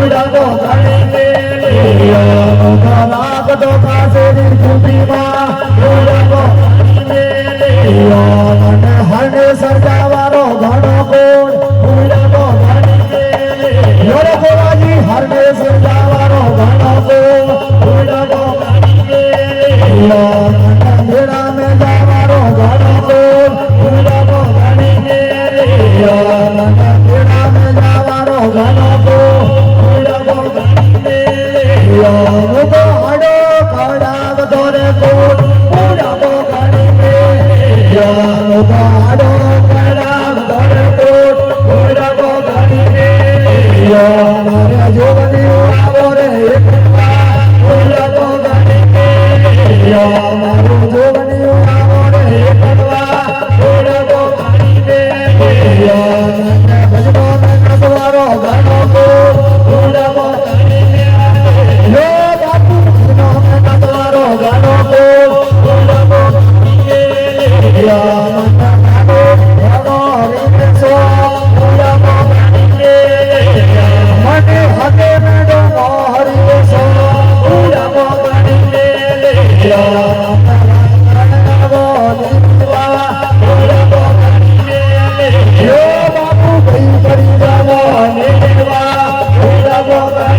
ઉડાવો ગણી રાગ તો કાસેરી કુટીમાં ઉડાવો ગણી હરને સર્જાવારો ઘણો કોણ ઉડાવો ગણી યોરે ગોવાજી હરને સર્જાવારો ઘણો કોણ ઉડાવો ગણી મેળા મે જાવારો ઘણો કોણ ઉડાવો ગણી મેળા મે જાવારો ઘણો કોણ ઉડાવો ગણી મુકો હડો કડાવ દોરે કોણ ઉડાવો ગણી મુકો હડો કડાવ દોરે કોણ ઉડાવો ગણી મારે જોવની આવો રે ઉડાવો ગણી મારું જોવની આવો રે ઉડાવો ગણી ભજનો નસવારો ઘણો કોણ ઉડાવો ગણી બાપુ ભજનો નસવારો ઘણો કોણ ઉડાવો મને હતે મેડો હરી સો ઉડાવો બાપુ ભાઈ કરી જાવો ઉડાવો